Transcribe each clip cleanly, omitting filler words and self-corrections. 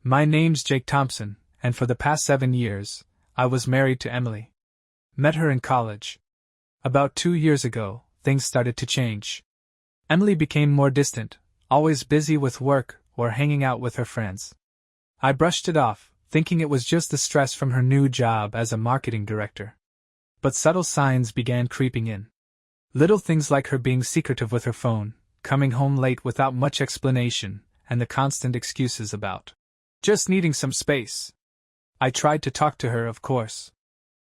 My name's Jake Thompson, and for the past 7 years, I was married to Emily. Met her in college. About 2 years ago, things started to change. Emily became more distant, always busy with work or hanging out with her friends. I brushed it off, thinking it was just the stress from her new job as a marketing director. But subtle signs began creeping in. Little things like her being secretive with her phone, coming home late without much explanation, and the constant excuses about just needing some space. I tried to talk to her, of course.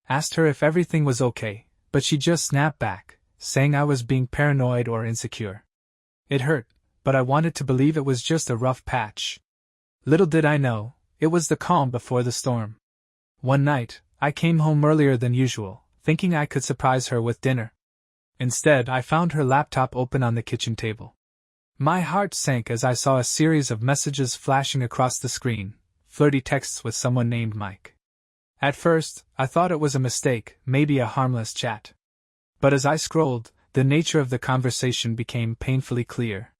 Asked her if everything was okay, but she just snapped back, saying I was being paranoid or insecure. It hurt, but I wanted to believe it was just a rough patch. Little did I know, it was the calm before the storm. One night, I came home earlier than usual, thinking I could surprise her with dinner. Instead, I found her laptop open on the kitchen table. My heart sank as I saw a series of messages flashing across the screen, flirty texts with someone named Mike. At first, I thought it was a mistake, maybe a harmless chat. But as I scrolled, the nature of the conversation became painfully clear.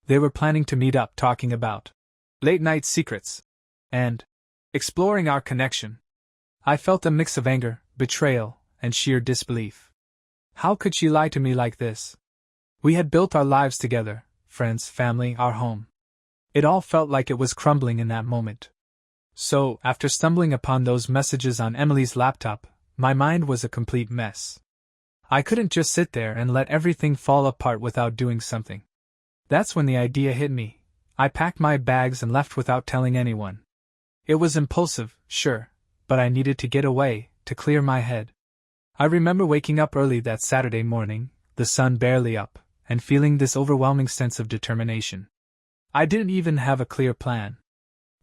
They were planning to meet up talking about late-night secrets and exploring our connection. I felt a mix of anger, betrayal, and sheer disbelief. How could she lie to me like this? We had built our lives together, friends, family, our home. It all felt like it was crumbling in that moment. So, after stumbling upon those messages on Emily's laptop, my mind was a complete mess. I couldn't just sit there and let everything fall apart without doing something. That's when the idea hit me. I packed my bags and left without telling anyone. It was impulsive, sure, but I needed to get away, to clear my head. I remember waking up early that Saturday morning, the sun barely up, and feeling this overwhelming sense of determination. I didn't even have a clear plan.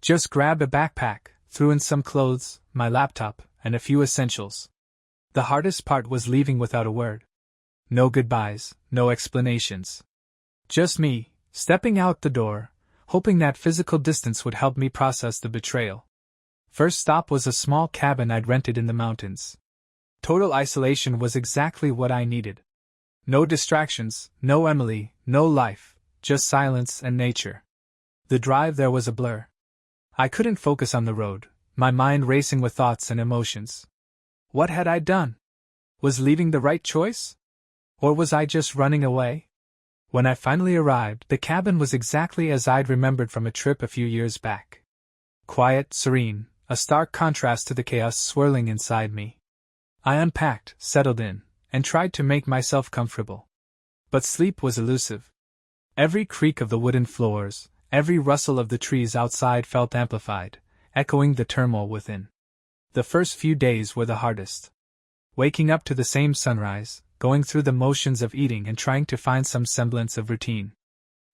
Just grabbed a backpack, threw in some clothes, my laptop, and a few essentials. The hardest part was leaving without a word. No goodbyes, no explanations. Just me, stepping out the door, hoping that physical distance would help me process the betrayal. First stop was a small cabin I'd rented in the mountains. Total isolation was exactly what I needed. No distractions, no Emily, no life, just silence and nature. The drive there was a blur. I couldn't focus on the road, my mind racing with thoughts and emotions. What had I done? Was leaving the right choice? Or was I just running away? When I finally arrived, the cabin was exactly as I'd remembered from a trip a few years back. Quiet, serene, a stark contrast to the chaos swirling inside me. I unpacked, settled in, and tried to make myself comfortable. But sleep was elusive. Every creak of the wooden floors, every rustle of the trees outside felt amplified, echoing the turmoil within. The first few days were the hardest. Waking up to the same sunrise, going through the motions of eating and trying to find some semblance of routine.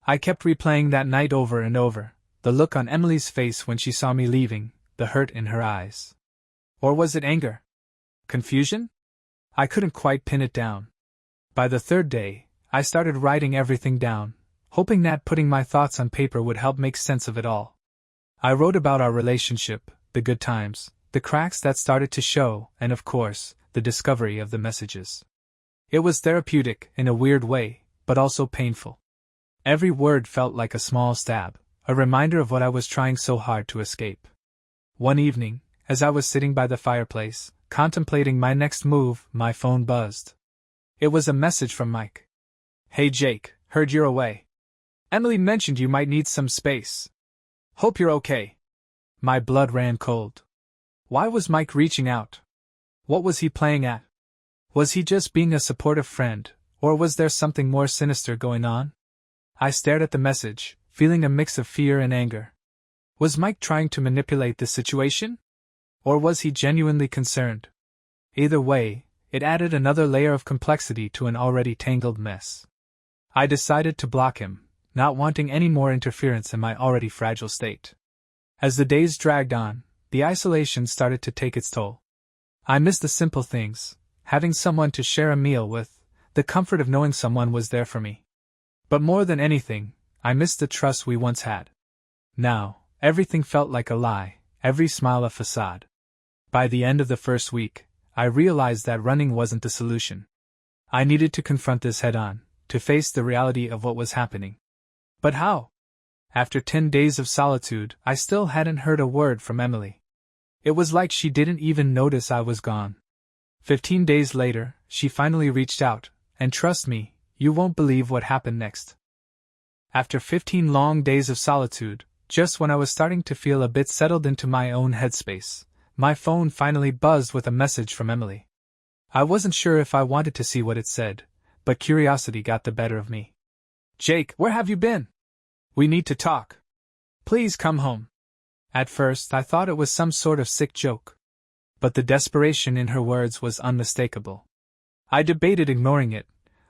I kept replaying that night over and over, the look on Emily's face when she saw me leaving, the hurt in her eyes. Or was it anger? Confusion? I couldn't quite pin it down. By the third day, I started writing everything down, hoping that putting my thoughts on paper would help make sense of it all. I wrote about our relationship, the good times, the cracks that started to show, and of course, the discovery of the messages. It was therapeutic in a weird way, but also painful. Every word felt like a small stab, a reminder of what I was trying so hard to escape. One evening, as I was sitting by the fireplace, contemplating my next move, my phone buzzed. It was a message from Mike. "Hey Jake, heard you're away. Emily mentioned you might need some space. Hope you're okay." My blood ran cold. Why was Mike reaching out? What was he playing at? Was he just being a supportive friend, or was there something more sinister going on? I stared at the message, feeling a mix of fear and anger. Was Mike trying to manipulate the situation? Or was he genuinely concerned? Either way, it added another layer of complexity to an already tangled mess. I decided to block him, not wanting any more interference in my already fragile state. As the days dragged on, the isolation started to take its toll. I missed the simple things, having someone to share a meal with, the comfort of knowing someone was there for me. But more than anything, I missed the trust we once had. Now, everything felt like a lie, every smile a facade. By the end of the first week, I realized that running wasn't the solution. I needed to confront this head-on, to face the reality of what was happening. But how? After 10 days of solitude, I still hadn't heard a word from Emily. It was like she didn't even notice I was gone. 15 days later, she finally reached out, and trust me, you won't believe what happened next. After 15 long days of solitude, just when I was starting to feel a bit settled into my own headspace, my phone finally buzzed with a message from Emily. I wasn't sure if I wanted to see what it said, but curiosity got the better of me. "Jake, where have you been? We need to talk. Please come home." At first, I thought it was some sort of sick joke. But the desperation in her words was unmistakable. I debated ignoring it,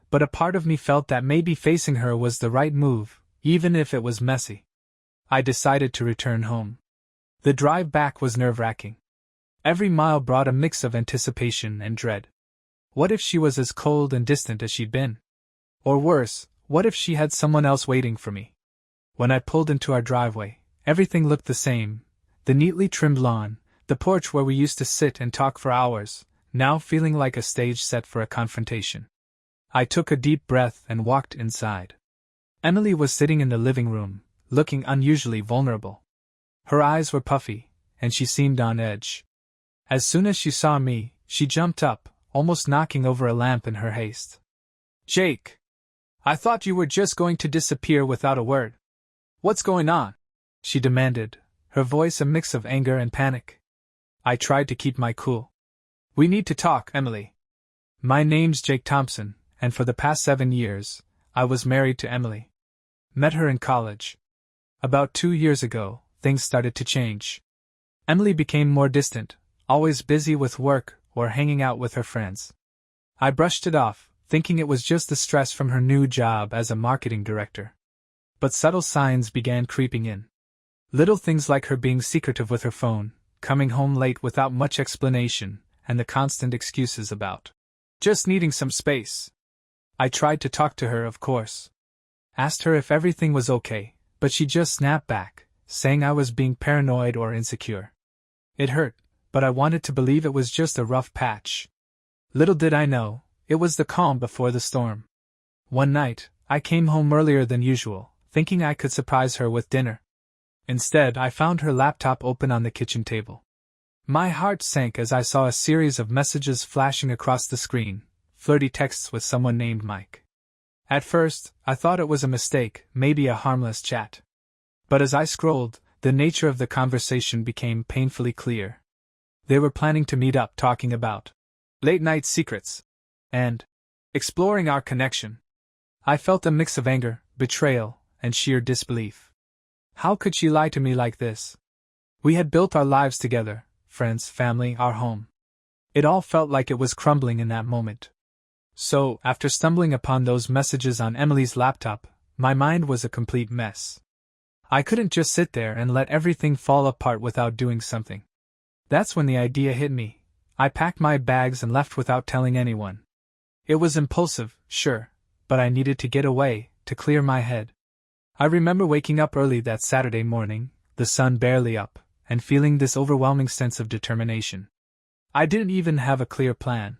but a part of me felt that maybe facing her was the right move, even if it was messy. I decided to return home. The drive back was nerve-wracking. Every mile brought a mix of anticipation and dread. What if she was as cold and distant as she'd been? Or worse, what if she had someone else waiting for me? When I pulled into our driveway, everything looked the same: the neatly trimmed lawn, the porch where we used to sit and talk for hours, now feeling like a stage set for a confrontation. I took a deep breath and walked inside. Emily was sitting in the living room, looking unusually vulnerable. Her eyes were puffy, and she seemed on edge. As soon as she saw me, she jumped up, almost knocking over a lamp in her haste. "Jake! I thought you were just going to disappear without a word. What's going on?" she demanded, her voice a mix of anger and panic. I tried to keep my cool. "We need to talk, Emily. My name's Jake Thompson, and for the past 7 years, I was married to Emily. Met her in college. About 2 years ago, things started to change. Emily became more distant, always busy with work or hanging out with her friends. I brushed it off, thinking it was just the stress from her new job as a marketing director. But subtle signs began creeping in. Little things like her being secretive with her phone, coming home late without much explanation, and the constant excuses about just needing some space. I tried to talk to her, of course. Asked her if everything was okay, but she just snapped back, saying I was being paranoid or insecure. It hurt, but I wanted to believe it was just a rough patch. Little did I know, it was the calm before the storm. One night, I came home earlier than usual, thinking I could surprise her with dinner. Instead, I found her laptop open on the kitchen table. My heart sank as I saw a series of messages flashing across the screen, flirty texts with someone named Mike. At first, I thought it was a mistake, maybe a harmless chat. But as I scrolled, the nature of the conversation became painfully clear. They were planning to meet up, talking about late-night secrets and exploring our connection. I felt a mix of anger, betrayal, and sheer disbelief. How could she lie to me like this? We had built our lives together, friends, family, our home. It all felt like it was crumbling in that moment. So, after stumbling upon those messages on Emily's laptop, my mind was a complete mess. I couldn't just sit there and let everything fall apart without doing something. That's when the idea hit me. I packed my bags and left without telling anyone. It was impulsive, sure, but I needed to get away, to clear my head. I remember waking up early that Saturday morning, the sun barely up, and feeling this overwhelming sense of determination. I didn't even have a clear plan.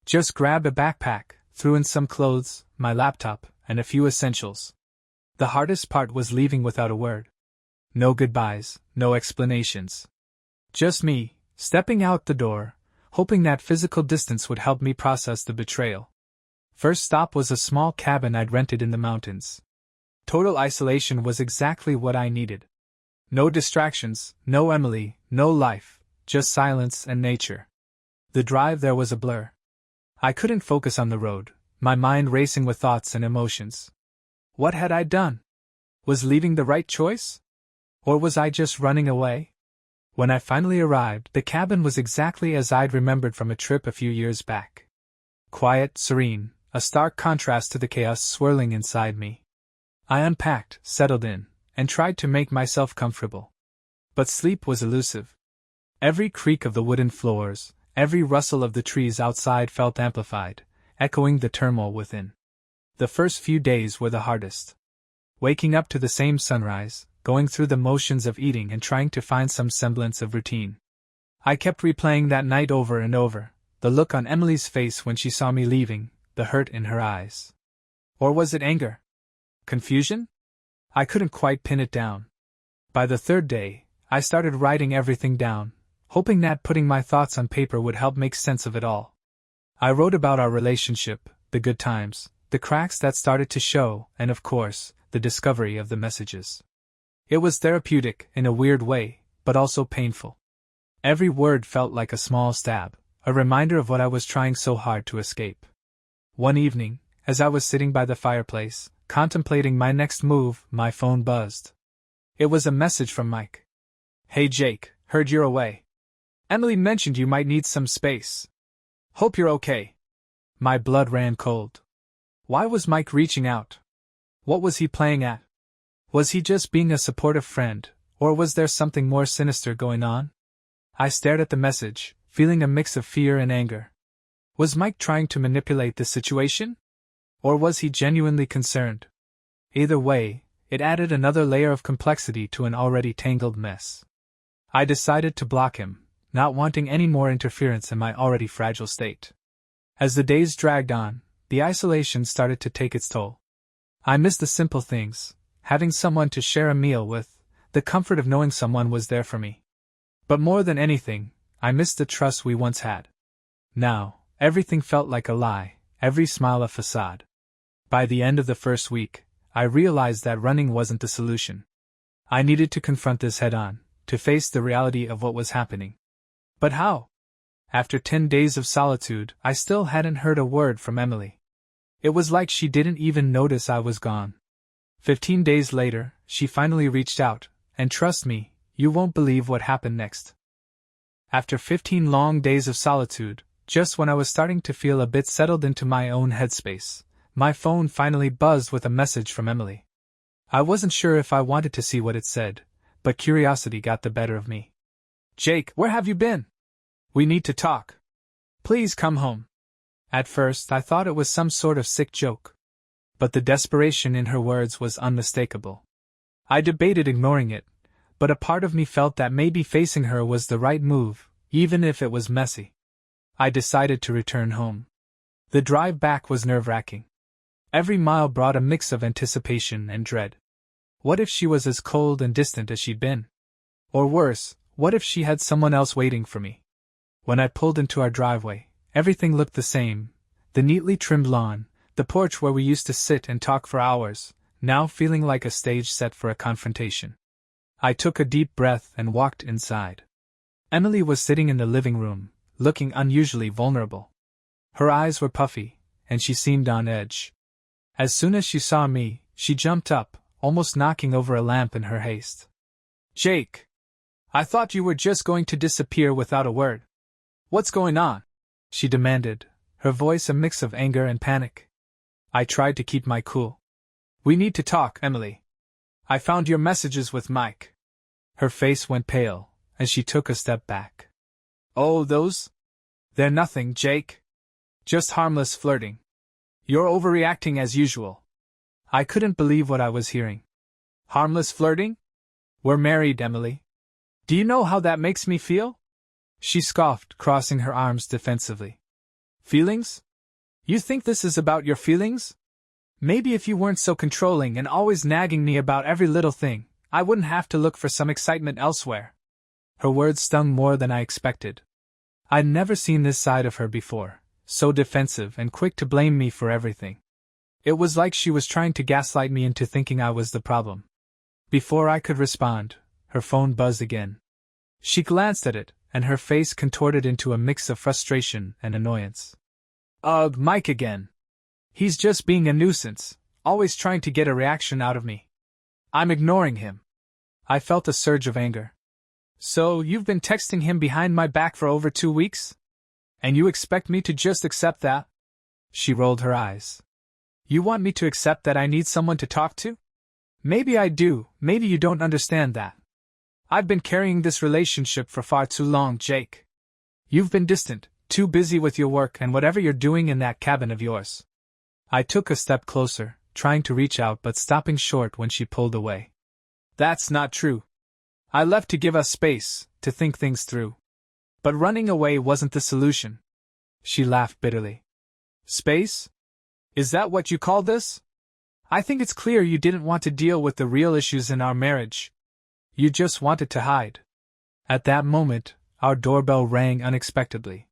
Just grabbed a backpack, threw in some clothes, my laptop, and a few essentials. The hardest part was leaving without a word. No goodbyes, no explanations. Just me, stepping out the door, hoping that physical distance would help me process the betrayal. First stop was a small cabin I'd rented in the mountains. Total isolation was exactly what I needed. No distractions, no Emily, no life, just silence and nature. The drive there was a blur. I couldn't focus on the road, my mind racing with thoughts and emotions. What had I done? Was leaving the right choice? Or was I just running away? When I finally arrived, the cabin was exactly as I'd remembered from a trip a few years back. Quiet, serene, a stark contrast to the chaos swirling inside me. I unpacked, settled in, and tried to make myself comfortable. But sleep was elusive. Every creak of the wooden floors, every rustle of the trees outside felt amplified, echoing the turmoil within. The first few days were the hardest. Waking up to the same sunrise, going through the motions of eating and trying to find some semblance of routine. I kept replaying that night over and over, the look on Emily's face when she saw me leaving, the hurt in her eyes. Or was it anger? Confusion? I couldn't quite pin it down. By the third day, I started writing everything down, hoping that putting my thoughts on paper would help make sense of it all. I wrote about our relationship, the good times, the cracks that started to show, and of course, the discovery of the messages. It was therapeutic in a weird way, but also painful. Every word felt like a small stab, a reminder of what I was trying so hard to escape. One evening, as I was sitting by the fireplace, contemplating my next move, my phone buzzed. It was a message from Mike. "Hey Jake, heard you're away. Emily mentioned you might need some space. Hope you're okay." My blood ran cold. Why was Mike reaching out? What was he playing at? Was he just being a supportive friend, or was there something more sinister going on? I stared at the message, feeling a mix of fear and anger. Was Mike trying to manipulate the situation? Or was he genuinely concerned? Either way, it added another layer of complexity to an already tangled mess. I decided to block him, not wanting any more interference in my already fragile state. As the days dragged on, the isolation started to take its toll. I missed the simple things, having someone to share a meal with, the comfort of knowing someone was there for me. But more than anything, I missed the trust we once had. Now, everything felt like a lie, every smile a facade. By the end of the first week, I realized that running wasn't the solution. I needed to confront this head-on, to face the reality of what was happening. But how? After 10 days of solitude, I still hadn't heard a word from Emily. It was like she didn't even notice I was gone. 15 days later, she finally reached out, and trust me, you won't believe what happened next. After 15 long days of solitude, just when I was starting to feel a bit settled into my own headspace, my phone finally buzzed with a message from Emily. I wasn't sure if I wanted to see what it said, but curiosity got the better of me. "Jake, where have you been? We need to talk. Please come home." At first, I thought it was some sort of sick joke. But the desperation in her words was unmistakable. I debated ignoring it, but a part of me felt that maybe facing her was the right move, even if it was messy. I decided to return home. The drive back was nerve-wracking. Every mile brought a mix of anticipation and dread. What if she was as cold and distant as she'd been? Or worse, what if she had someone else waiting for me? When I pulled into our driveway, everything looked the same: the neatly trimmed lawn, the porch where we used to sit and talk for hours, now feeling like a stage set for a confrontation. I took a deep breath and walked inside. Emily was sitting in the living room, looking unusually vulnerable. Her eyes were puffy, and she seemed on edge. As soon as she saw me, she jumped up, almost knocking over a lamp in her haste. "Jake! I thought you were just going to disappear without a word. What's going on?" she demanded, her voice a mix of anger and panic. I tried to keep my cool. "We need to talk, Emily. I found your messages with Mike." Her face went pale, and she took a step back. "Oh, those? They're nothing, Jake. Just harmless flirting. You're overreacting as usual." I couldn't believe what I was hearing. "Harmless flirting? We're married, Emily. Do you know how that makes me feel?" She scoffed, crossing her arms defensively. "Feelings? You think this is about your feelings? Maybe if you weren't so controlling and always nagging me about every little thing, I wouldn't have to look for some excitement elsewhere." Her words stung more than I expected. I'd never seen this side of her before, so defensive and quick to blame me for everything. It was like she was trying to gaslight me into thinking I was the problem. Before I could respond, her phone buzzed again. She glanced at it, and her face contorted into a mix of frustration and annoyance. "Ugh, Mike again. He's just being a nuisance, always trying to get a reaction out of me. I'm ignoring him." I felt a surge of anger. "So, you've been texting him behind my back for over 2 weeks? And you expect me to just accept that?" She rolled her eyes. "You want me to accept that I need someone to talk to? Maybe I do, maybe you don't understand that. I've been carrying this relationship for far too long, Jake. You've been distant, too busy with your work and whatever you're doing in that cabin of yours." I took a step closer, trying to reach out but stopping short when she pulled away. "That's not true. I left to give us space, to think things through. But running away wasn't the solution." She laughed bitterly. "Space? Is that what you call this?" I think it's clear you didn't want to deal with the real issues in our marriage. You just wanted to hide. At that moment, our doorbell rang unexpectedly.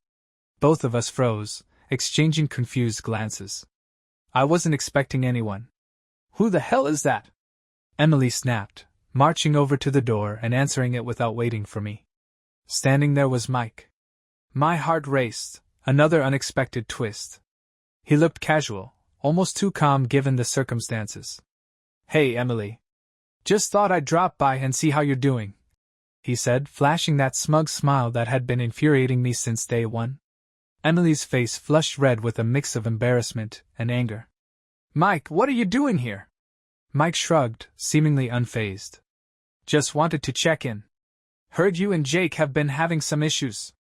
Both of us froze, exchanging confused glances. I wasn't expecting anyone. Who the hell is that? Emily snapped, marching over to the door and answering it without waiting for me. Standing there was Mike. My heart raced, another unexpected twist. He looked casual, almost too calm given the circumstances. Hey, Emily. Just thought I'd drop by and see how you're doing, he said, flashing that smug smile that had been infuriating me since day one. Emily's face flushed red with a mix of embarrassment and anger. Mike, what are you doing here? Mike shrugged, seemingly unfazed. Just wanted to check in. Heard you and Jake have been having some issues.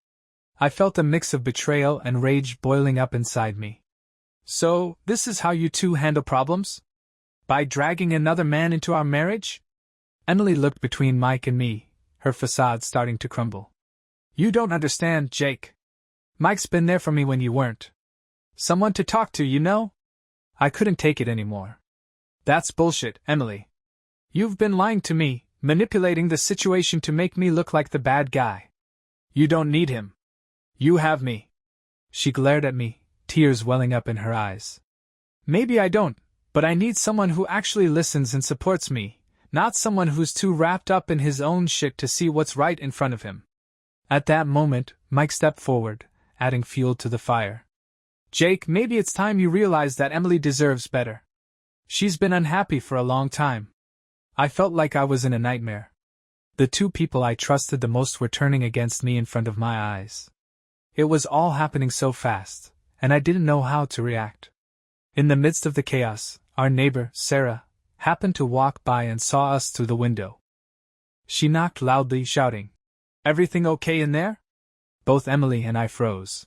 I felt a mix of betrayal and rage boiling up inside me. So, this is how you two handle problems? By dragging another man into our marriage? Emily looked between Mike and me, her facade starting to crumble. You don't understand, Jake. Mike's been there for me when you weren't. Someone to talk to, you know? I couldn't take it anymore. That's bullshit, Emily. You've been lying to me, manipulating the situation to make me look like the bad guy. You don't need him. You have me. She glared at me, tears welling up in her eyes. Maybe I don't, but I need someone who actually listens and supports me, not someone who's too wrapped up in his own shit to see what's right in front of him. At that moment, Mike stepped forward, adding fuel to the fire. Jake, maybe it's time you realize that Emily deserves better. She's been unhappy for a long time. I felt like I was in a nightmare. The two people I trusted the most were turning against me in front of my eyes. It was all happening so fast, and I didn't know how to react. In the midst of the chaos, our neighbor, Sarah, happened to walk by and saw us through the window. She knocked loudly, shouting, "Everything okay in there?" Both Emily and I froze.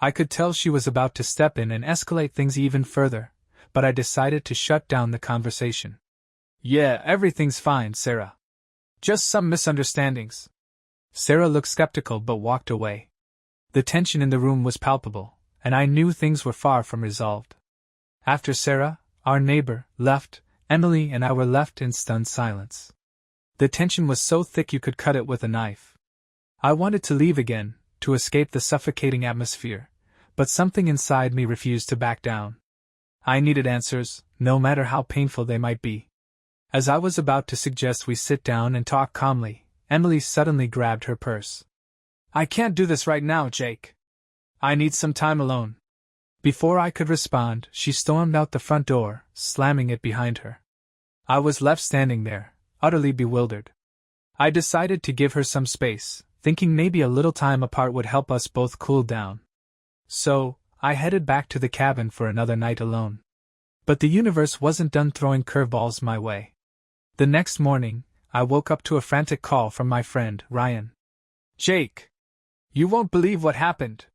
I could tell she was about to step in and escalate things even further, but I decided to shut down the conversation. Yeah, everything's fine, Sarah. Just some misunderstandings. Sarah looked skeptical but walked away. The tension in the room was palpable, and I knew things were far from resolved. After Sarah, our neighbor, left, Emily and I were left in stunned silence. The tension was so thick you could cut it with a knife. I wanted to leave again, to escape the suffocating atmosphere, but something inside me refused to back down. I needed answers, no matter how painful they might be. As I was about to suggest we sit down and talk calmly, Emily suddenly grabbed her purse. I can't do this right now, Jake. I need some time alone. Before I could respond, she stormed out the front door, slamming it behind her. I was left standing there, utterly bewildered. I decided to give her some space, thinking maybe a little time apart would help us both cool down. So, I headed back to the cabin for another night alone. But the universe wasn't done throwing curveballs my way. The next morning, I woke up to a frantic call from my friend, Ryan. Jake! You won't believe what happened.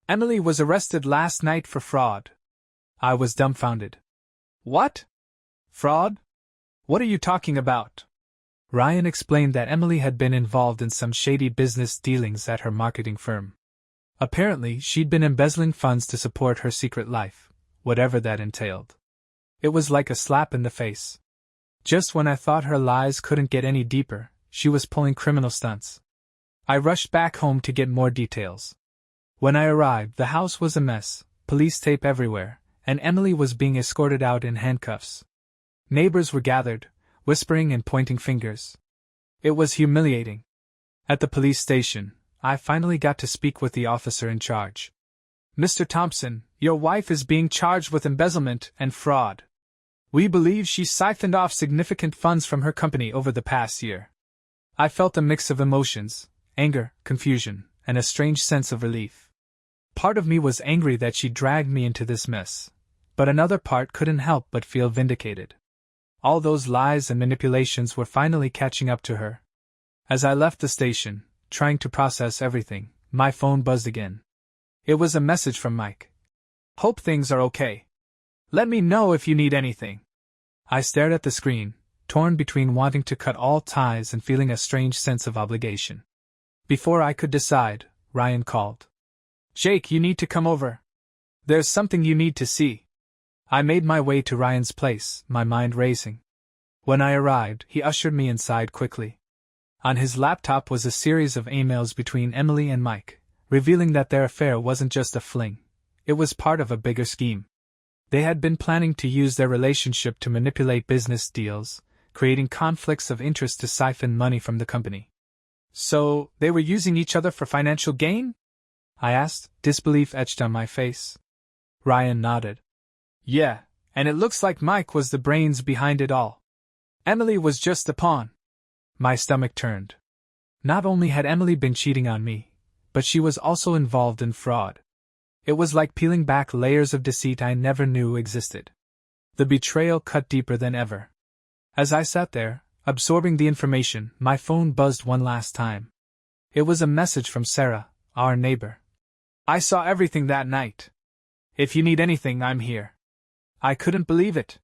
Emily was arrested last night for fraud. I was dumbfounded. What? Fraud? What are you talking about? Ryan explained that Emily had been involved in some shady business dealings at her marketing firm. Apparently, she'd been embezzling funds to support her secret life, whatever that entailed. It was like a slap in the face. Just when I thought her lies couldn't get any deeper, she was pulling criminal stunts. I rushed back home to get more details. When I arrived, the house was a mess, police tape everywhere, and Emily was being escorted out in handcuffs. Neighbors were gathered, whispering and pointing fingers. It was humiliating. At the police station, I finally got to speak with the officer in charge. Mr. Thompson, your wife is being charged with embezzlement and fraud. We believe she siphoned off significant funds from her company over the past year. I felt a mix of emotions, anger, confusion, and a strange sense of relief. Part of me was angry that she dragged me into this mess, but another part couldn't help but feel vindicated. All those lies and manipulations were finally catching up to her. As I left the station, trying to process everything, my phone buzzed again. It was a message from Mike. Hope things are okay. Let me know if you need anything. I stared at the screen, torn between wanting to cut all ties and feeling a strange sense of obligation. Before I could decide, Ryan called. Jake, you need to come over. There's something you need to see. I made my way to Ryan's place, my mind racing. When I arrived, he ushered me inside quickly. On his laptop was a series of emails between Emily and Mike, revealing that their affair wasn't just a fling. It was part of a bigger scheme. They had been planning to use their relationship to manipulate business deals, creating conflicts of interest to siphon money from the company. So, they were using each other for financial gain? I asked, disbelief etched on my face. Ryan nodded. Yeah, and it looks like Mike was the brains behind it all. Emily was just a pawn. My stomach turned. Not only had Emily been cheating on me, but she was also involved in fraud. It was like peeling back layers of deceit I never knew existed. The betrayal cut deeper than ever. As I sat there, absorbing the information, my phone buzzed one last time. It was a message from Sarah, our neighbor. I saw everything that night. If you need anything, I'm here. I couldn't believe it.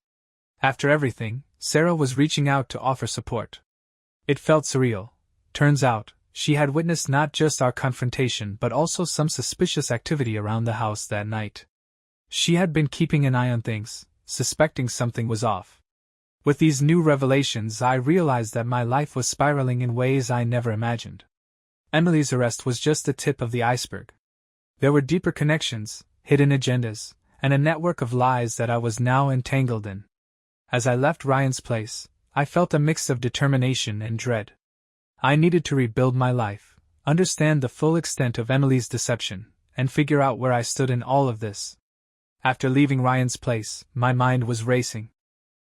After everything, Sarah was reaching out to offer support. It felt surreal. Turns out, she had witnessed not just our confrontation but also some suspicious activity around the house that night. She had been keeping an eye on things, suspecting something was off. With these new revelations, I realized that my life was spiraling in ways I never imagined. Emily's arrest was just the tip of the iceberg. There were deeper connections, hidden agendas, and a network of lies that I was now entangled in. As I left Ryan's place, I felt a mix of determination and dread. I needed to rebuild my life, understand the full extent of Emily's deception, and figure out where I stood in all of this. After leaving Ryan's place, my mind was racing.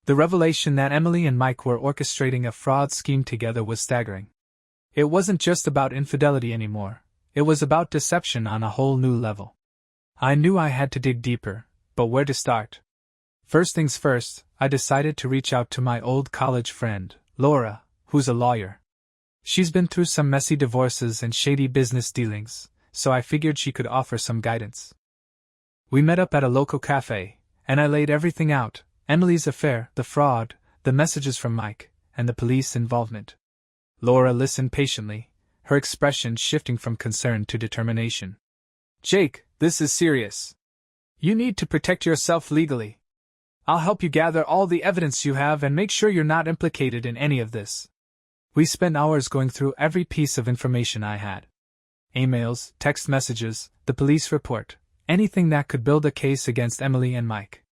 The revelation that Emily and Mike were orchestrating a fraud scheme together was staggering. It wasn't just about infidelity anymore, it was about deception on a whole new level. I knew I had to dig deeper, but where to start? First things first, I decided to reach out to my old college friend, Laura, who's a lawyer. She's been through some messy divorces and shady business dealings, so I figured she could offer some guidance. We met up at a local cafe, and I laid everything out: Emily's affair, the fraud, the messages from Mike, and the police involvement. Laura listened patiently, her expression shifting from concern to determination. Jake, this is serious. You need to protect yourself legally. I'll help you gather all the evidence you have and make sure you're not implicated in any of this. We spent hours going through every piece of information I had. Emails, text messages, the police report, anything that could build a case against Emily and Mike.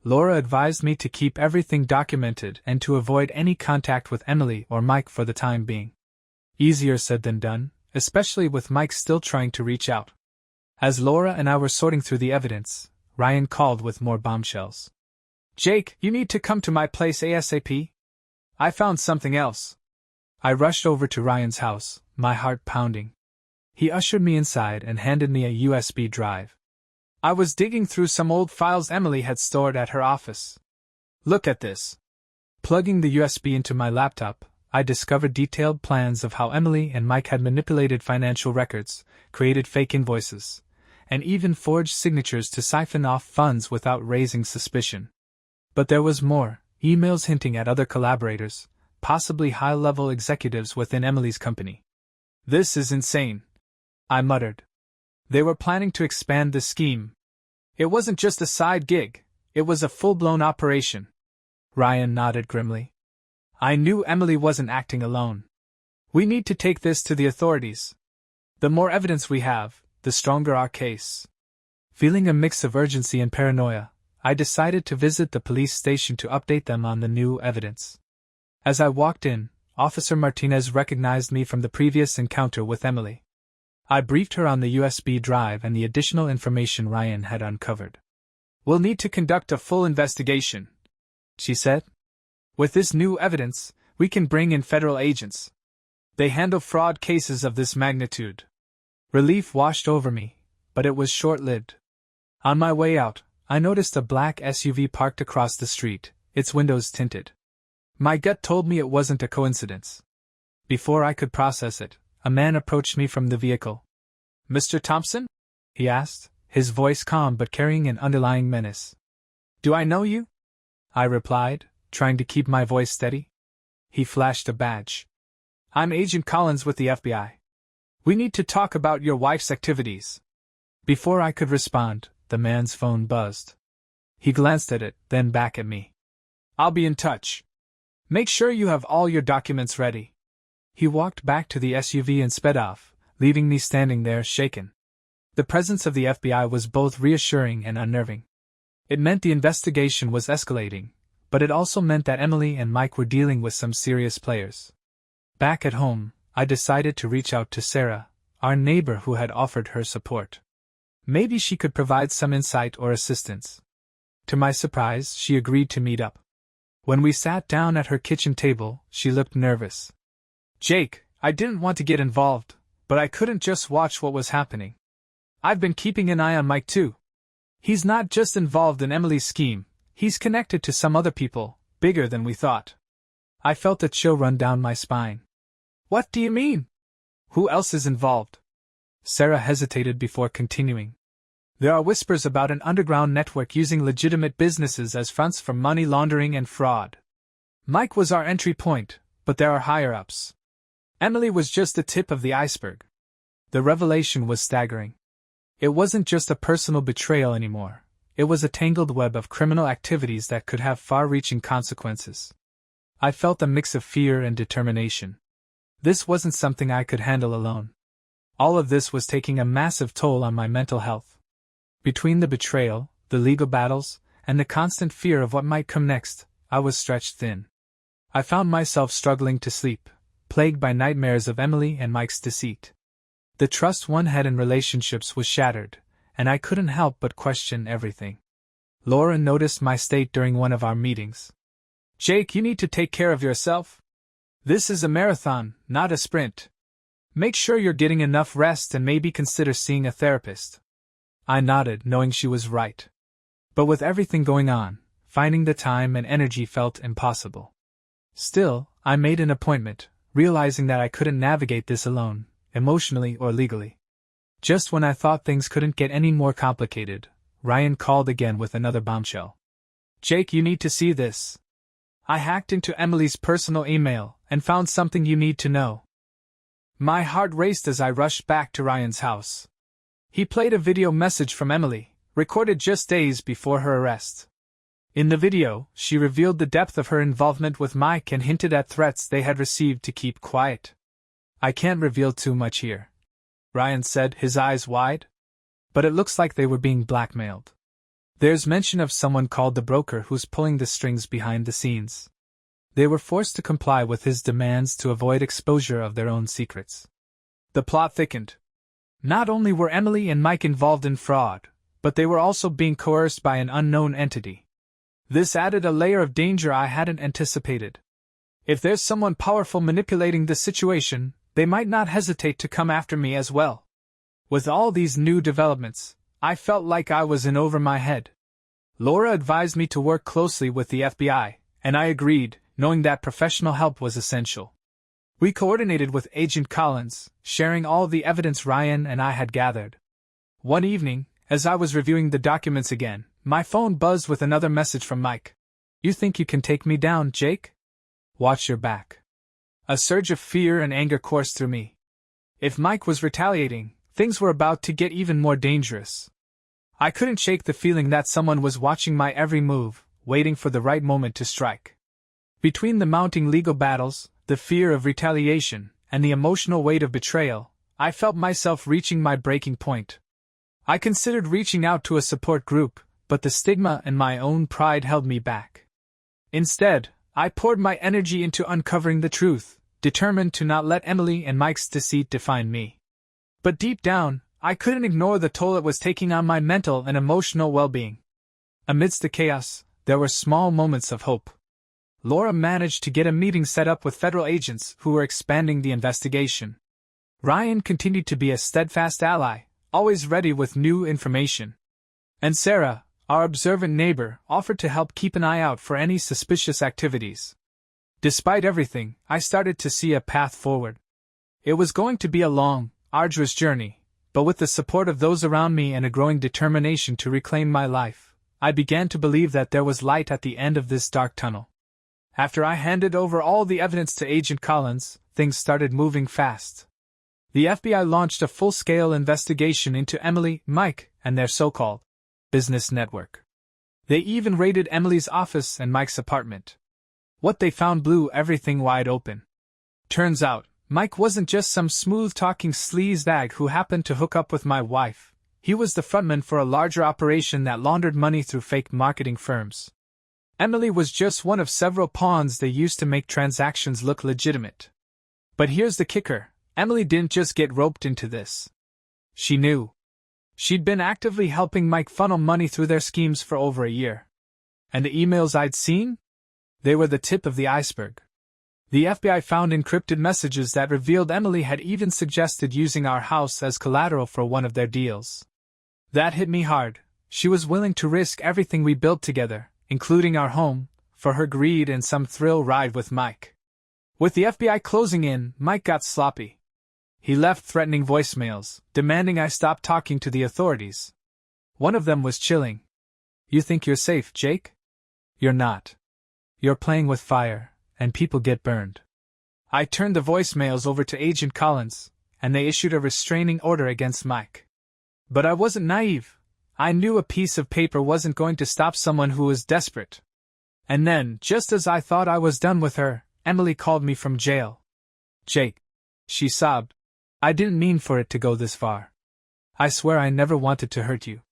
Laura advised me to keep everything documented and to avoid any contact with Emily or Mike for the time being. Easier said than done, especially with Mike still trying to reach out. As Laura and I were sorting through the evidence, Ryan called with more bombshells. Jake, you need to come to my place ASAP. I found something else. I rushed over to Ryan's house, my heart pounding. He ushered me inside and handed me a USB drive. I was digging through some old files Emily had stored at her office. Look at this. Plugging the USB into my laptop, I discovered detailed plans of how Emily and Mike had manipulated financial records, created fake invoices, and even forged signatures to siphon off funds without raising suspicion. But there was more, emails hinting at other collaborators, possibly high-level executives within Emily's company. This is insane, I muttered. They were planning to expand the scheme. It wasn't just a side gig, it was a full-blown operation. Ryan nodded grimly. I knew Emily wasn't acting alone. We need to take this to the authorities. The more evidence we have, the stronger our case. Feeling a mix of urgency and paranoia, I decided to visit the police station to update them on the new evidence. As I walked in, Officer Martinez recognized me from the previous encounter with Emily. I briefed her on the USB drive and the additional information Ryan had uncovered. We'll need to conduct a full investigation, she said. With this new evidence, we can bring in federal agents. They handle fraud cases of this magnitude. Relief washed over me, but it was short-lived. On my way out, I noticed a black SUV parked across the street, its windows tinted. My gut told me it wasn't a coincidence. Before I could process it, a man approached me from the vehicle. Mr. Thompson? He asked, his voice calm but carrying an underlying menace. Do I know you? I replied, trying to keep my voice steady. He flashed a badge. I'm Agent Collins with the FBI. We need to talk about your wife's activities. Before I could respond, the man's phone buzzed. He glanced at it, then back at me. I'll be in touch. Make sure you have all your documents ready. He walked back to the SUV and sped off, leaving me standing there shaken. The presence of the FBI was both reassuring and unnerving. It meant the investigation was escalating, but it also meant that Emily and Mike were dealing with some serious players. Back at home, I decided to reach out to Sarah, our neighbor who had offered her support. Maybe she could provide some insight or assistance. To my surprise, she agreed to meet up. When we sat down at her kitchen table, she looked nervous. Jake, I didn't want to get involved, but I couldn't just watch what was happening. I've been keeping an eye on Mike too. He's not just involved in Emily's scheme, he's connected to some other people, bigger than we thought. I felt a chill run down my spine. What do you mean? Who else is involved? Sarah hesitated before continuing. There are whispers about an underground network using legitimate businesses as fronts for money laundering and fraud. Mike was our entry point, but there are higher-ups. Emily was just the tip of the iceberg. The revelation was staggering. It wasn't just a personal betrayal anymore. It was a tangled web of criminal activities that could have far-reaching consequences. I felt a mix of fear and determination. This wasn't something I could handle alone. All of this was taking a massive toll on my mental health. Between the betrayal, the legal battles, and the constant fear of what might come next, I was stretched thin. I found myself struggling to sleep, plagued by nightmares of Emily and Mike's deceit. The trust one had in relationships was shattered, and I couldn't help but question everything. Laura noticed my state during one of our meetings. Jake, you need to take care of yourself. This is a marathon, not a sprint. Make sure you're getting enough rest and maybe consider seeing a therapist. I nodded, knowing she was right. But with everything going on, finding the time and energy felt impossible. Still, I made an appointment, realizing that I couldn't navigate this alone, emotionally or legally. Just when I thought things couldn't get any more complicated, Ryan called again with another bombshell. Jake, you need to see this. I hacked into Emily's personal email and found something you need to know. My heart raced as I rushed back to Ryan's house. He played a video message from Emily, recorded just days before her arrest. In the video, she revealed the depth of her involvement with Mike and hinted at threats they had received to keep quiet. I can't reveal too much here, Ryan said, his eyes wide. But it looks like they were being blackmailed. There's mention of someone called the broker who's pulling the strings behind the scenes. They were forced to comply with his demands to avoid exposure of their own secrets. The plot thickened. Not only were Emily and Mike involved in fraud, but they were also being coerced by an unknown entity. This added a layer of danger I hadn't anticipated. If there's someone powerful manipulating the situation, they might not hesitate to come after me as well. With all these new developments, I felt like I was in over my head. Laura advised me to work closely with the FBI, and I agreed, knowing that professional help was essential. We coordinated with Agent Collins, sharing all the evidence Ryan and I had gathered. One evening, as I was reviewing the documents again, my phone buzzed with another message from Mike. You think you can take me down, Jake? Watch your back. A surge of fear and anger coursed through me. If Mike was retaliating, things were about to get even more dangerous. I couldn't shake the feeling that someone was watching my every move, waiting for the right moment to strike. Between the mounting legal battles, the fear of retaliation, and the emotional weight of betrayal, I felt myself reaching my breaking point. I considered reaching out to a support group, but the stigma and my own pride held me back. Instead, I poured my energy into uncovering the truth, determined to not let Emily and Mike's deceit define me. But deep down, I couldn't ignore the toll it was taking on my mental and emotional well-being. Amidst the chaos, there were small moments of hope. Laura managed to get a meeting set up with federal agents who were expanding the investigation. Ryan continued to be a steadfast ally, always ready with new information. And Sarah, our observant neighbor, offered to help keep an eye out for any suspicious activities. Despite everything, I started to see a path forward. It was going to be a long, arduous journey, but with the support of those around me and a growing determination to reclaim my life, I began to believe that there was light at the end of this dark tunnel. After I handed over all the evidence to Agent Collins, things started moving fast. The FBI launched a full-scale investigation into Emily, Mike, and their so-called business network. They even raided Emily's office and Mike's apartment. What they found blew everything wide open. Turns out, Mike wasn't just some smooth-talking sleazebag who happened to hook up with my wife. He was the frontman for a larger operation that laundered money through fake marketing firms. Emily was just one of several pawns they used to make transactions look legitimate. But here's the kicker, Emily didn't just get roped into this. She knew. She'd been actively helping Mike funnel money through their schemes for over a year. And the emails I'd seen? They were the tip of the iceberg. The FBI found encrypted messages that revealed Emily had even suggested using our house as collateral for one of their deals. That hit me hard. She was willing to risk everything we built together, including our home, for her greed and some thrill ride with Mike. With the FBI closing in, Mike got sloppy. He left threatening voicemails, demanding I stop talking to the authorities. One of them was chilling. "You think you're safe, Jake? You're not. You're playing with fire, and people get burned." I turned the voicemails over to Agent Collins, and they issued a restraining order against Mike. But I wasn't naive. I knew a piece of paper wasn't going to stop someone who was desperate. And then, just as I thought I was done with her, Emily called me from jail. "Jake," she sobbed, "I didn't mean for it to go this far. I swear I never wanted to hurt you.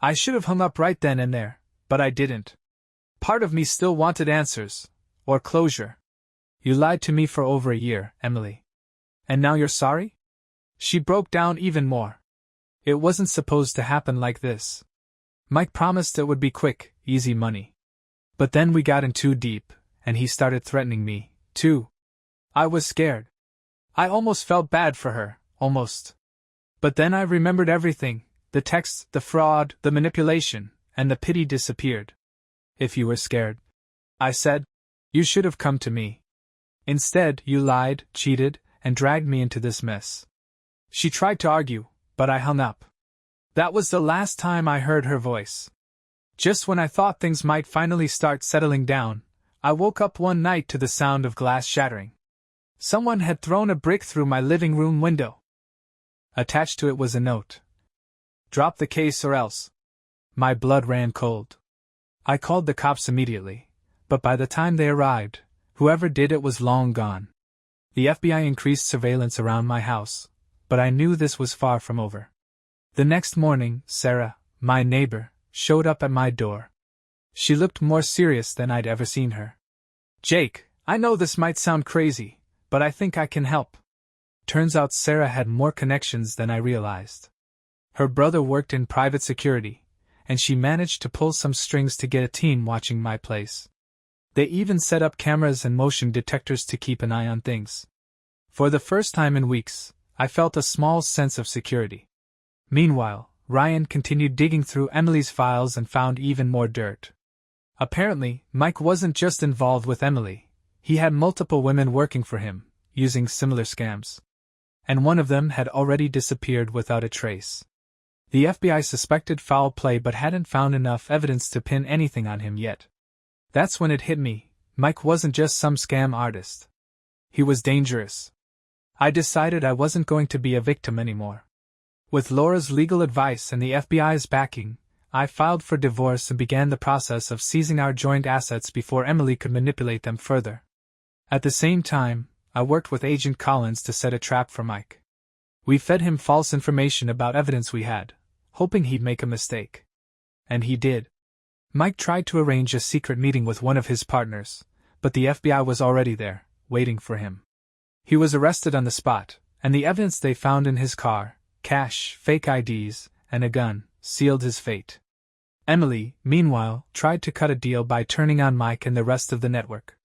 I should have hung up right then and there, but I didn't. Part of me still wanted answers, or closure. You lied to me for over a year, Emily. And now you're sorry?" She broke down even more. It wasn't supposed to happen like this. Mike promised it would be quick, easy money. But then we got in too deep, and he started threatening me, too. I was scared. I almost felt bad for her, almost. But then I remembered everything, the texts, the fraud, the manipulation, and the pity disappeared. "If you were scared," I said, "you should have come to me. Instead, you lied, cheated, and dragged me into this mess." She tried to argue, but I hung up. That was the last time I heard her voice. Just when I thought things might finally start settling down, I woke up one night to the sound of glass shattering. Someone had thrown a brick through my living room window. Attached to it was a note. "Drop the case or else." My blood ran cold. I called the cops immediately, but by the time they arrived, whoever did it was long gone. The FBI increased surveillance around my house, but I knew this was far from over. The next morning, Sarah, my neighbor, showed up at my door. She looked more serious than I'd ever seen her. "Jake, I know this might sound crazy, but I think I can help." Turns out Sarah had more connections than I realized. Her brother worked in private security, and she managed to pull some strings to get a team watching my place. They even set up cameras and motion detectors to keep an eye on things. For the first time in weeks, I felt a small sense of security. Meanwhile, Ryan continued digging through Emily's files and found even more dirt. Apparently, Mike wasn't just involved with Emily. He had multiple women working for him, using similar scams. And one of them had already disappeared without a trace. The FBI suspected foul play but hadn't found enough evidence to pin anything on him yet. That's when it hit me, Mike wasn't just some scam artist. He was dangerous. I decided I wasn't going to be a victim anymore. With Laura's legal advice and the FBI's backing, I filed for divorce and began the process of seizing our joint assets before Emily could manipulate them further. At the same time, I worked with Agent Collins to set a trap for Mike. We fed him false information about evidence we had, hoping he'd make a mistake. And he did. Mike tried to arrange a secret meeting with one of his partners, but the FBI was already there, waiting for him. He was arrested on the spot, and the evidence they found in his car, cash, fake IDs, and a gun, sealed his fate. Emily, meanwhile, tried to cut a deal by turning on Mike and the rest of the network.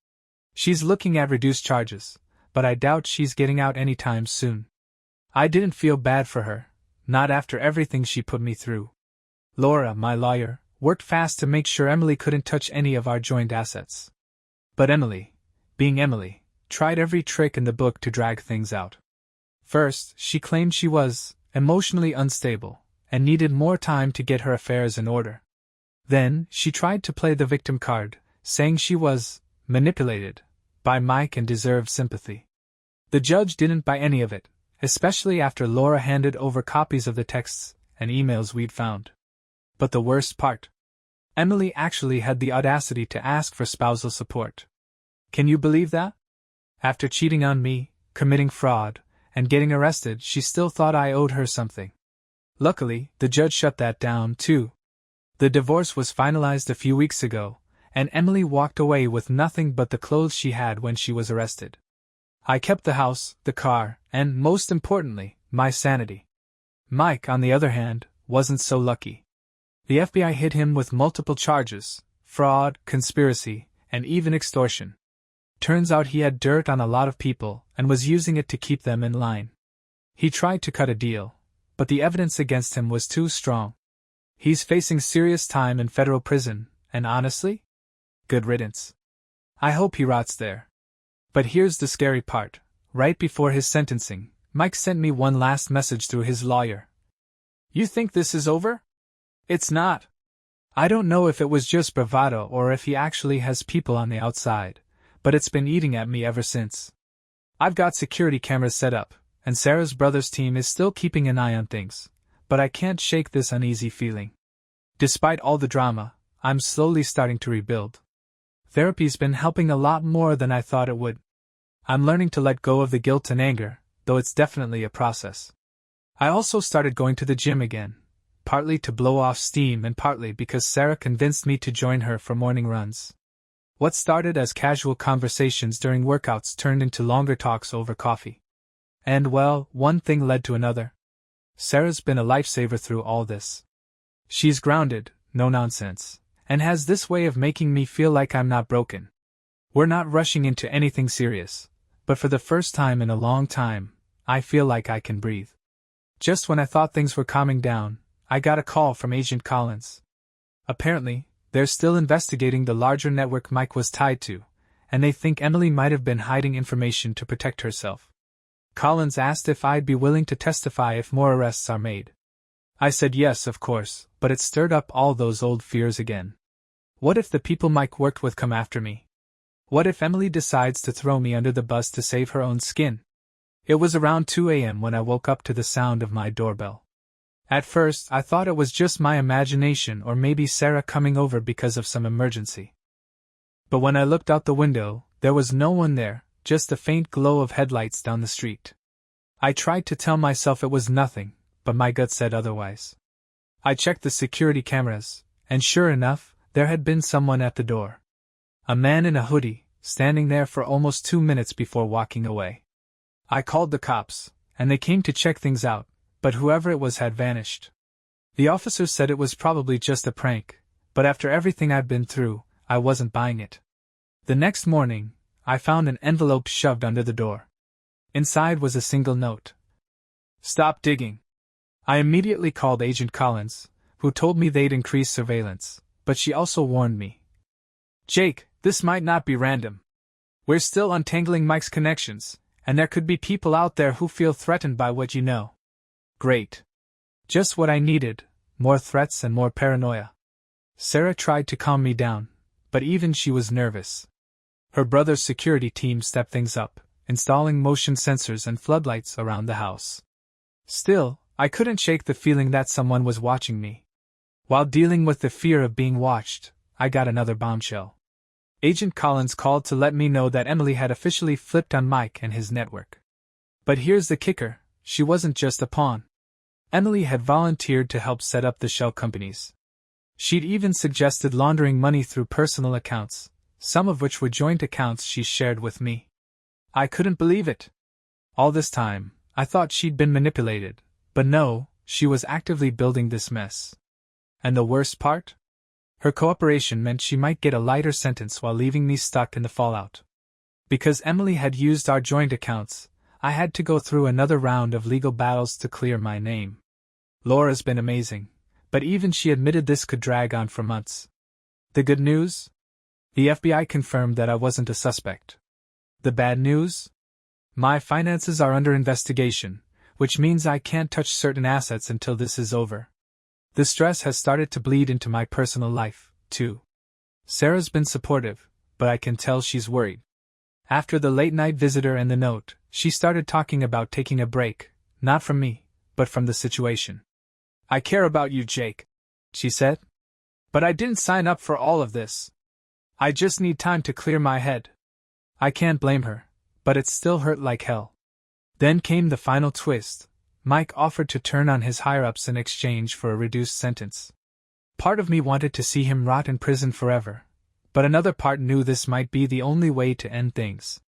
She's looking at reduced charges, but I doubt she's getting out anytime soon. I didn't feel bad for her, not after everything she put me through. Laura, my lawyer, worked fast to make sure Emily couldn't touch any of our joint assets. But Emily, being Emily, tried every trick in the book to drag things out. First, she claimed she was emotionally unstable and needed more time to get her affairs in order. Then, she tried to play the victim card, saying she was manipulated by Mike and deserved sympathy. The judge didn't buy any of it, especially after Laura handed over copies of the texts and emails we'd found. But the worst part. Emily actually had the audacity to ask for spousal support. Can you believe that? After cheating on me, committing fraud, and getting arrested, she still thought I owed her something. Luckily, the judge shut that down, too. The divorce was finalized a few weeks ago, and Emily walked away with nothing but the clothes she had when she was arrested. I kept the house, the car, and, most importantly, my sanity. Mike, on the other hand, wasn't so lucky. The FBI hit him with multiple charges: fraud, conspiracy, and even extortion. Turns out he had dirt on a lot of people and was using it to keep them in line. He tried to cut a deal, but the evidence against him was too strong. He's facing serious time in federal prison, and honestly, good riddance. I hope he rots there. But here's the scary part. Right before his sentencing, Mike sent me one last message through his lawyer. You think this is over? It's not. I don't know if it was just bravado or if he actually has people on the outside, but it's been eating at me ever since. I've got security cameras set up, and Sarah's brother's team is still keeping an eye on things, but I can't shake this uneasy feeling. Despite all the drama, I'm slowly starting to rebuild. Therapy's been helping a lot more than I thought it would. I'm learning to let go of the guilt and anger, though it's definitely a process. I also started going to the gym again, partly to blow off steam and partly because Sarah convinced me to join her for morning runs. What started as casual conversations during workouts turned into longer talks over coffee. And well, one thing led to another. Sarah's been a lifesaver through all this. She's grounded, no nonsense, and has this way of making me feel like I'm not broken. We're not rushing into anything serious, but for the first time in a long time, I feel like I can breathe. Just when I thought things were calming down, I got a call from Agent Collins. Apparently, they're still investigating the larger network Mike was tied to, and they think Emily might have been hiding information to protect herself. Collins asked if I'd be willing to testify if more arrests are made. I said yes, of course, but it stirred up all those old fears again. What if the people Mike worked with come after me? What if Emily decides to throw me under the bus to save her own skin? It was around 2 a.m. when I woke up to the sound of my doorbell. At first, I thought it was just my imagination or maybe Sarah coming over because of some emergency. But when I looked out the window, there was no one there, just a faint glow of headlights down the street. I tried to tell myself it was nothing, but my gut said otherwise. I checked the security cameras, and sure enough, there had been someone at the door. A man in a hoodie, standing there for almost 2 minutes before walking away. I called the cops, and they came to check things out, but whoever it was had vanished. The officers said it was probably just a prank, but after everything I'd been through, I wasn't buying it. The next morning, I found an envelope shoved under the door. Inside was a single note. Stop digging. I immediately called Agent Collins, who told me they'd increase surveillance, but she also warned me. Jake, this might not be random. We're still untangling Mike's connections, and there could be people out there who feel threatened by what you know. Great. Just what I needed, more threats and more paranoia. Sarah tried to calm me down, but even she was nervous. Her brother's security team stepped things up, installing motion sensors and floodlights around the house. Still, I couldn't shake the feeling that someone was watching me. While dealing with the fear of being watched, I got another bombshell. Agent Collins called to let me know that Emily had officially flipped on Mike and his network. But here's the kicker, she wasn't just a pawn. Emily had volunteered to help set up the shell companies. She'd even suggested laundering money through personal accounts, some of which were joint accounts she shared with me. I couldn't believe it. All this time, I thought she'd been manipulated, but no, she was actively building this mess. And the worst part? Her cooperation meant she might get a lighter sentence while leaving me stuck in the fallout. Because Emily had used our joint accounts, I had to go through another round of legal battles to clear my name. Laura's been amazing, but even she admitted this could drag on for months. The good news? The FBI confirmed that I wasn't a suspect. The bad news? My finances are under investigation, which means I can't touch certain assets until this is over. The stress has started to bleed into my personal life, too. Sarah's been supportive, but I can tell she's worried. After the late-night visitor and the note, she started talking about taking a break, not from me, but from the situation. I care about you, Jake, she said. But I didn't sign up for all of this. I just need time to clear my head. I can't blame her, but it still hurt like hell. Then came the final twist. Mike offered to turn on his higher-ups in exchange for a reduced sentence. Part of me wanted to see him rot in prison forever, but another part knew this might be the only way to end things.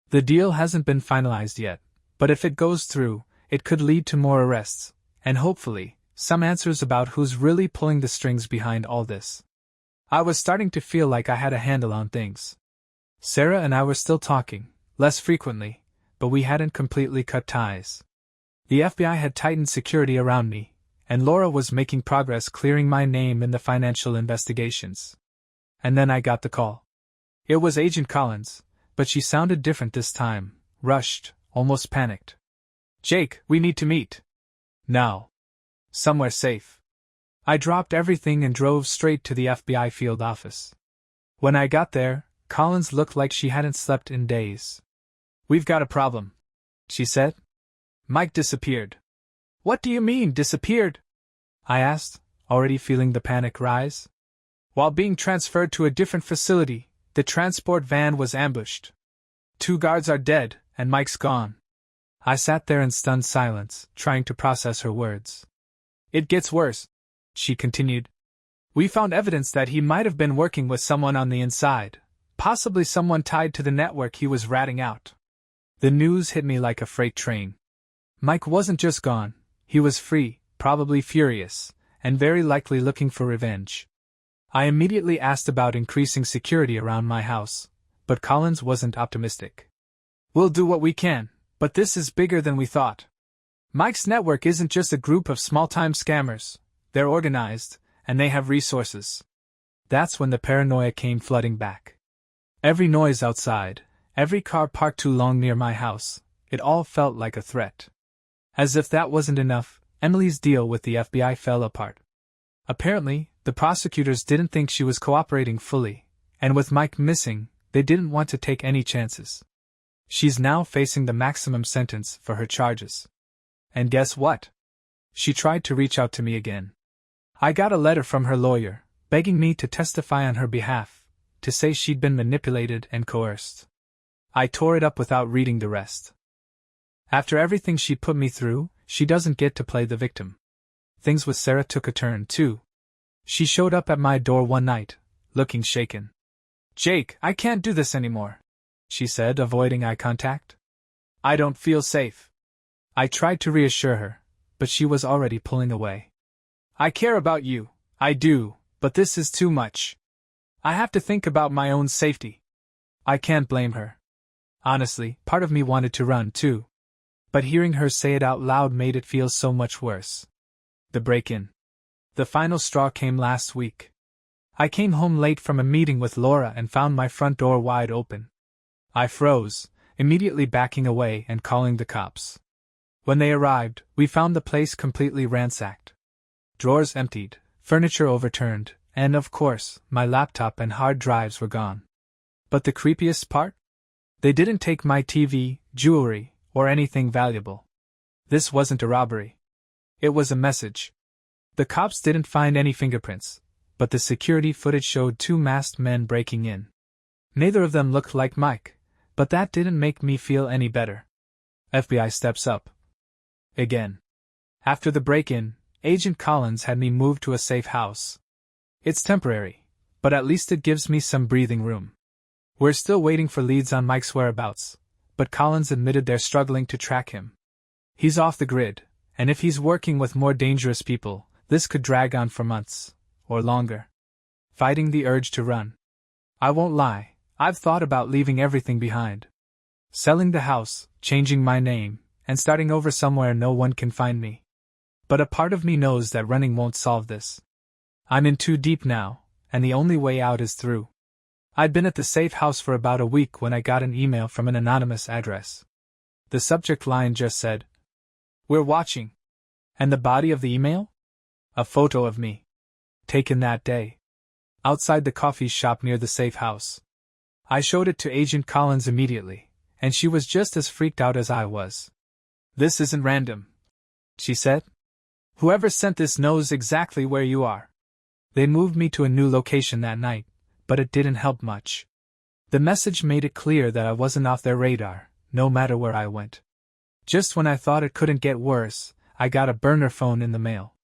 The deal hasn't been finalized yet, but if it goes through, it could lead to more arrests, and hopefully, some answers about who's really pulling the strings behind all this. I was starting to feel like I had a handle on things. Sarah and I were still talking, less frequently, but we hadn't completely cut ties. The FBI had tightened security around me, and Laura was making progress clearing my name in the financial investigations. And then I got the call. It was Agent Collins, but she sounded different this time, rushed, almost panicked. "Jake, we need to meet. Now. Somewhere safe." I dropped everything and drove straight to the FBI field office. When I got there, Collins looked like she hadn't slept in days. "We've got a problem," she said. "Mike disappeared." "What do you mean, disappeared?" I asked, already feeling the panic rise. "While being transferred to a different facility, the transport van was ambushed. 2 guards are dead, and Mike's gone." I sat there in stunned silence, trying to process her words. "It gets worse," she continued. "We found evidence that he might have been working with someone on the inside, possibly someone tied to the network he was ratting out." The news hit me like a freight train. Mike wasn't just gone, he was free, probably furious, and very likely looking for revenge. I immediately asked about increasing security around my house, but Collins wasn't optimistic. "We'll do what we can, but this is bigger than we thought. Mike's network isn't just a group of small-time scammers, they're organized, and they have resources." That's when the paranoia came flooding back. Every noise outside, every car parked too long near my house, it all felt like a threat. As if that wasn't enough, Emily's deal with the FBI fell apart. Apparently, the prosecutors didn't think she was cooperating fully, and with Mike missing, they didn't want to take any chances. She's now facing the maximum sentence for her charges. And guess what? She tried to reach out to me again. I got a letter from her lawyer, begging me to testify on her behalf, to say she'd been manipulated and coerced. I tore it up without reading the rest. After everything she put me through, she doesn't get to play the victim. Things with Sarah took a turn, too. She showed up at my door one night, looking shaken. "Jake, I can't do this anymore," she said, avoiding eye contact. "I don't feel safe." I tried to reassure her, but she was already pulling away. "I care about you, I do, but this is too much. I have to think about my own safety." I can't blame her. Honestly, part of me wanted to run too. But hearing her say it out loud made it feel so much worse. The break-in. The final straw came last week. I came home late from a meeting with Laura and found my front door wide open. I froze, immediately backing away and calling the cops. When they arrived, we found the place completely ransacked. Drawers emptied, furniture overturned, and of course, my laptop and hard drives were gone. But the creepiest part? They didn't take my TV, jewelry, or anything valuable. This wasn't a robbery. It was a message. The cops didn't find any fingerprints, but the security footage showed 2 masked men breaking in. Neither of them looked like Mike, but that didn't make me feel any better. FBI steps up. Again. After the break-in, Agent Collins had me moved to a safe house. It's temporary, but at least it gives me some breathing room. We're still waiting for leads on Mike's whereabouts, but Collins admitted they're struggling to track him. He's off the grid, and if he's working with more dangerous people, this could drag on for months, or longer. Fighting the urge to run. I won't lie, I've thought about leaving everything behind. Selling the house, changing my name, and starting over somewhere no one can find me. But a part of me knows that running won't solve this. I'm in too deep now, and the only way out is through. I'd been at the safe house for about a week when I got an email from an anonymous address. The subject line just said, "We're watching." And the body of the email? A photo of me. Taken that day. Outside the coffee shop near the safe house. I showed it to Agent Collins immediately, and she was just as freaked out as I was. "This isn't random," she said. "Whoever sent this knows exactly where you are. They moved me to a new location that night, but it didn't help much. The message made it clear that I wasn't off their radar, no matter where I went. Just when I thought it couldn't get worse, I got a burner phone in the mail.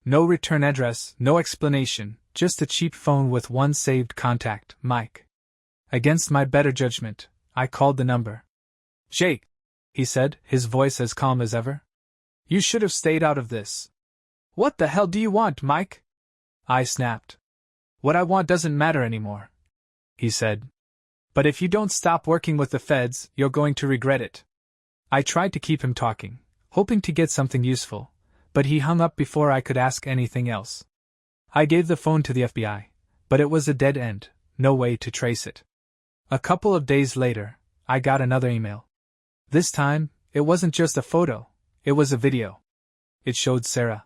No return address, no explanation, just a cheap phone with one saved contact, Mike. Against my better judgment, I called the number. "Jake," he said, his voice as calm as ever. "You should have stayed out of this." "What the hell do you want, Mike?" I snapped. "What I want doesn't matter anymore," he said. "But if you don't stop working with the feds, you're going to regret it." I tried to keep him talking, hoping to get something useful, but he hung up before I could ask anything else. I gave the phone to the FBI, but it was a dead end, no way to trace it. A couple of days later, I got another email. This time, it wasn't just a photo, it was a video. It showed Sarah.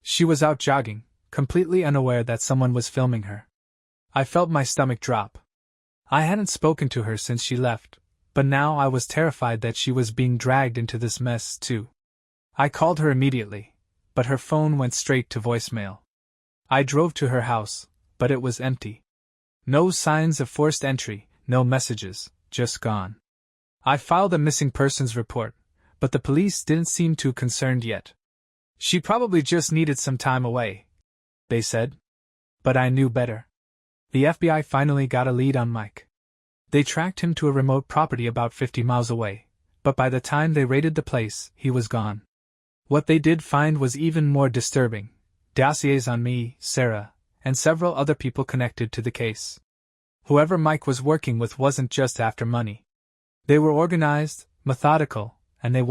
She was out jogging, completely unaware that someone was filming her. I felt my stomach drop. I hadn't spoken to her since she left, but now I was terrified that she was being dragged into this mess too. I called her immediately, but her phone went straight to voicemail. I drove to her house, but it was empty. No signs of forced entry, no messages, just gone. I filed a missing persons report, but the police didn't seem too concerned yet. She probably just needed some time away, they said. But I knew better. The FBI finally got a lead on Mike. They tracked him to a remote property about 50 miles away, but by the time they raided the place, he was gone. What they did find was even more disturbing: dossiers on me, Sarah, and several other people connected to the case. Whoever Mike was working with wasn't just after money. They were organized, methodical, and they wanted